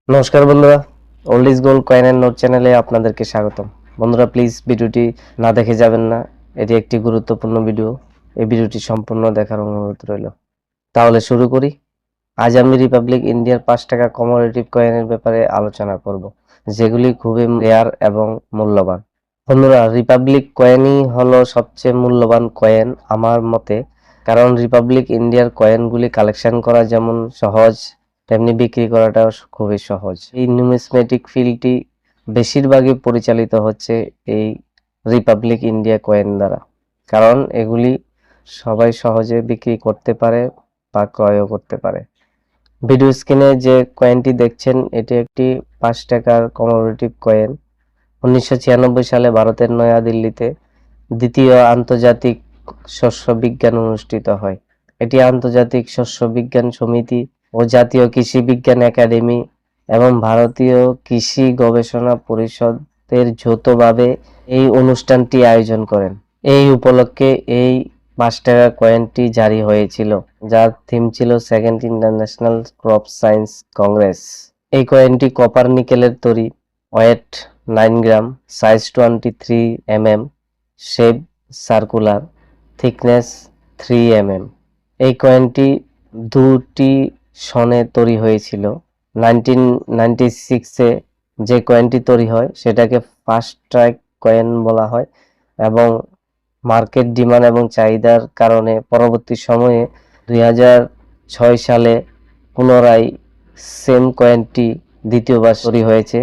নমস্কার বন্ধুরা, old is gold coin and note চ্যানেলে আপনাদেরকে স্বাগতম। বন্ধুরা, প্লিজ ভিডিওটি না দেখে যাবেন না। এটি একটি গুরুত্বপূর্ণ ভিডিও। এই ভিডিওটি সম্পূর্ণ দেখার অনুরোধ রইল। তাহলে শুরু করি। আজ আমি রিপাবলিক ইন্ডিয়ার 5 টাকা কমোডিটিভ কয়েনের ব্যাপারে আলোচনা করব, যেগুলি খুবই রেয়ার এবং মূল্যবান। বন্ধুরা, রিপাবলিক কয়েনই হলো সবচেয়ে মূল্যবান কয়েন আমার মতে, কারণ রিপাবলিক ইন্ডিয়ার কয়েনগুলি কালেকশন করা যেমন সহজ, তেমনি বিক্রি করাটাও খুবই সহজ। এই নিউমিসমেটিক ফিল্ডটি বেশিরভাগই পরিচালিত হচ্ছে এই রিপাবলিক ইন্ডিয়া কয়েন দ্বারা, কারণ এগুলি সবাই সহজে বিক্রি করতে পারে বা ক্রয়ও করতে পারে। ভিডিও স্ক্রিনে যে কয়েনটি দেখছেন, এটি একটি 5 টাকার কমোডিটিভ কয়েন। 1996 সালে ভারতের নয়াদিল্লিতে দ্বিতীয় আন্তর্জাতিক শস্য বিজ্ঞান অনুষ্ঠিত হয়। এটি আন্তর্জাতিক শস্য বিজ্ঞান সমিতি ও জাতীয় কৃষি বিজ্ঞান একাডেমি এবং ভারতীয় কৃষি গবেষণা পরিষদের যৌথভাবে এই অনুষ্ঠানটি আয়োজন করেন। এই উপলক্ষে এই 5 টাকা কয়েনটি জারি হয়েছিল, যার থিম ছিল second international crop science congress. এই কয়েনটি কপার নিকেলের তৈরি, weight 9 gram, size 23 mm, shape circular, thickness 3 mm। এই কয়েনটি দুটি সনে তৈরি হয়েছিল। 1996-এ যে কয়েনটি তৈরি হয় সেটাকে ফার্স্ট ট্রাক কয়েন বলা হয়, এবং মার্কেট ডিমান্ড এবং চাহিদার কারণে পরবর্তী সময়ে 2006 সালে পুনরায় সেম কয়েনটি দ্বিতীয়বার তৈরি হয়েছে,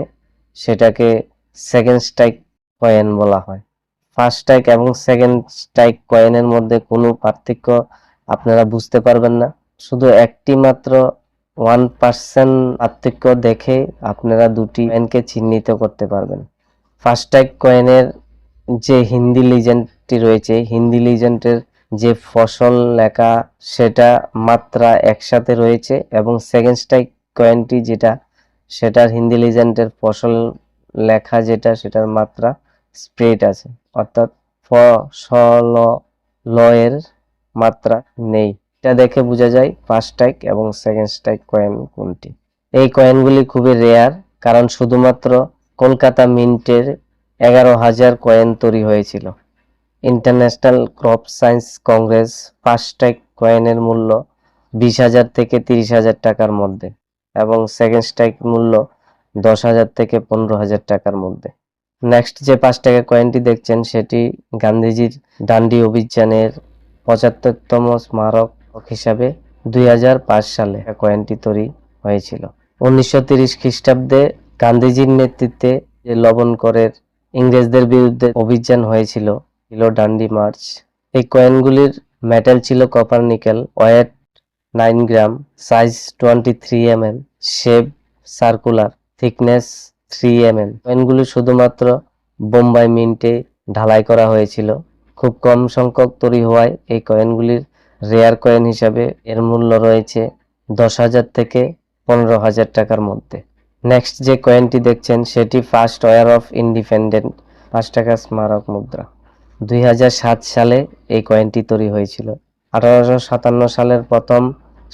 সেটাকে সেকেন্ড স্ট্রাইক কয়েন বলা হয়। ফার্স্ট স্ট্রাইক এবং সেকেন্ড স্ট্রাইক কয়েনের মধ্যে কোনো পার্থক্য আপনারা বুঝতে পারবেন না, শুধু একটি মাত্র 1% পার্থক্য দেখে আপনারা দুটি কয়েনকে চিহ্নিত করতে পারবেন। ফার্স্ট স্ট্রাইক কয়েনের যে হিন্দি লিজেন্ডটি রয়েছে, হিন্দি লিজেন্ডের যে ফসল লেখা সেটা মাত্রা একসাথে রয়েছে, এবং সেকেন্ড স্ট্রাইক কয়েনটি যেটা, সেটার হিন্দি লিজেন্ডের ফসল লেখা যেটা, সেটার মাত্রা স্প্রেড আছে, অর্থাৎ ফসল লয়ের মাত্রা নেই। এটা দেখে বোঝা যায় ফার্স্ট স্ট্রাইক এবং সেকেন্ড স্ট্রাইক কয়েন কোনটি। এই কয়েনগুলি খুবই রেয়ার, কারণ শুধুমাত্র কলকাতা মিন্টের 11,000 কয়েন তৈরি হয়েছিল। International crop science Congress first strike কয়েনের মূল্য 20,000 থেকে 30,000 টাকার মধ্যে, এবং সেকেন্ড স্ট্রাইক মূল্য 10,000 থেকে 15,000 টাকার মধ্যে। নেক্সট যে 5 টাকা কয়েনটি দেখছেন, সেটি গান্ধীজির ডান্ডি অভিযানের 75তম স্মারক হিসাবে 2005 সালে কয়েনটি তৈরি হয়েছিল। 1930 খ্রিস্টাব্দে গান্ধীজির নেতৃত্বে যে লবণকরের ইংরেজদের বিরুদ্ধে অভিযান হয়েছিল, ডান্ডি মার্চ। এই কয়েনগুলির মেটাল ছিল copper nickel, weight 9 gram, size 23 mm, shape circular, thickness 3 mm। কয়েনগুলি শুধুমাত্র বোম্বাই মিন্টে ঢালাই করা হয়েছিল। খুব কম সংখ্যক তৈরি হওয়ায় এই কয়েনগুলির রেয়ার কয়েন হিসাবে এর মূল্য রয়েছে 10,000 থেকে 15,000 টাকার মধ্যে। নেক্সট যে কয়েনটি দেখছেন, সেটি ফার্স্ট ওয়ার অফ ইন্ডিপেন্ডেন্ট 5 টাকা স্মারক মুদ্রা। 2007 সালে এই কয়েনটি তৈরি হয়েছিল। 1857 সালের প্রথম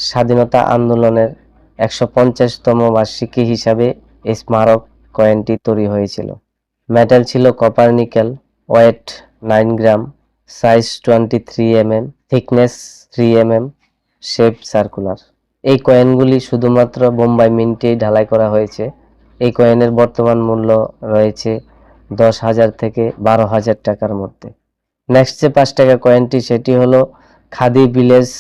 স্বাধীনতা আন্দোলনের 150তম বার্ষিকী হিসাবে এই স্মারক কয়েনটি তৈরি হয়েছিল। মেটাল ছিল copper nickel, weight 9 gram, size 23 mm, thickness 3 mm, shape circular. এই কয়েনগুলি শুধুমাত্র বোম্বাই মিন্টেই ঢালাই করা হয়েছে। এই কয়েনের বর্তমান মূল্য রয়েছে 10,000 থেকে 12,000 টাকার মধ্যে। নেক্সট যে 5 টাকা কয়েনটি, সেটি হলো খাদি ভিলেজ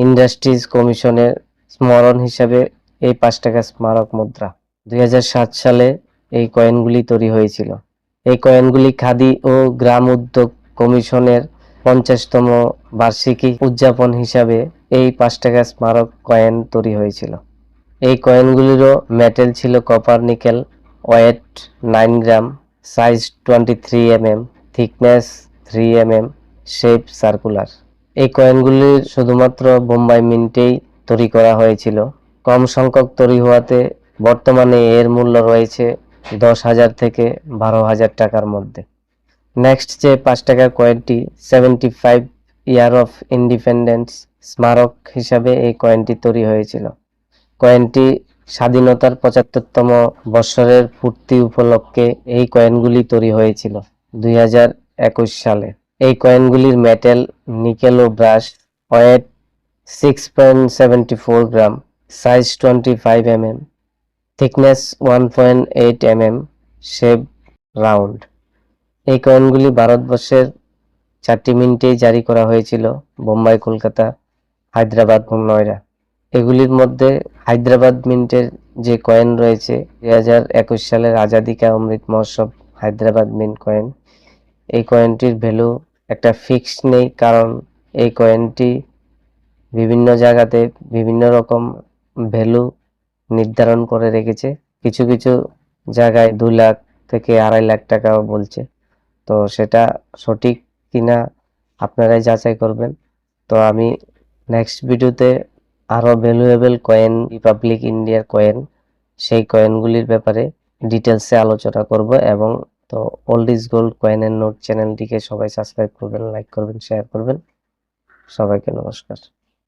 ইন্ডাস্ট্রিজ কমিশনের স্মরণ হিসাবে এই 5 টাকা স্মারক মুদ্রা। 2007 সালে এই কয়েনগুলি তৈরি হয়েছিল। এই কয়েনগুলি খাদি ও গ্রাম উদ্যোগ কমিশনের 50তম বার্ষিকী উদযাপন হিসাবে এই 5 টাকা স্মারক কয়েন তৈরি হয়েছিল। এই কয়েনগুলিরও মেটাল ছিল copper nickel, weight 9 gram, size 23 mm, thickness 3 mm, shape circular. এই কয়েনগুলির শুধুমাত্র বোম্বাই মিন্টেই তৈরি করা হয়েছিল। কম সংখ্যক তৈরি হওয়াতে বর্তমানে এর মূল্য রয়েছে 10,000 থেকে 12,000 টাকার মধ্যে। নেক্সট যে 5 টাকার কয়েনটি, 75 ইয়ার অফ ইন্ডিপেন্ডেন্স স্মারক হিসাবে এই কয়েনটি তৈরি হয়েছিল। কয়েনটি স্বাধীনতার 75তম বছরের পূর্তি উপলক্ষে এই কয়েনগুলি তৈরি হয়েছিল 2021 সালে। এই কয়েনগুলির মেটাল নিকেল ও brass, weight 6.74 gram, size 25 mm, thickness 1.8 mm, shape round. এই কয়েনগুলি ভারতবর্ষের 4টি মিন্টেই জারি করা হয়েছিল, বোম্বাই, কলকাতা, হায়দ্রাবাদ এবং নয়ডা। এগুলির মধ্যে হায়দ্রাবাদ মিন্টের যে কয়েন রয়েছে 2021 সালের আজাদি কা অমৃত মহোৎসব হায়দ্রাবাদ মিন্ট কয়েন, এই কয়েনটির ভ্যালু একটা ফিক্সড নেই, কারণ এই কয়েনটি বিভিন্ন জায়গাতে বিভিন্ন রকম ভ্যালু নির্ধারণ করে রেখেছে। কিছু কিছু জায়গায় 2 লাখ থেকে 2.5 লাখ টাকাও বলছে, তো সেটা সঠিক কিনা আপনারাই যাচাই করবেন। তো আমি নেক্সট ভিডিওতে আরো ভ্যালুয়েবল কয়েন, রিপাবলিক ইন্ডিয়ার কয়েন, সেই কয়েনগুলির ব্যাপারে ডিটেলসে আলোচনা করব। এবং তো old is gold coin and note চ্যানেলটিকে সবাই সাবস্ক্রাইব করবেন, লাইক করবেন, শেয়ার করবেন। সবাইকে নমস্কার।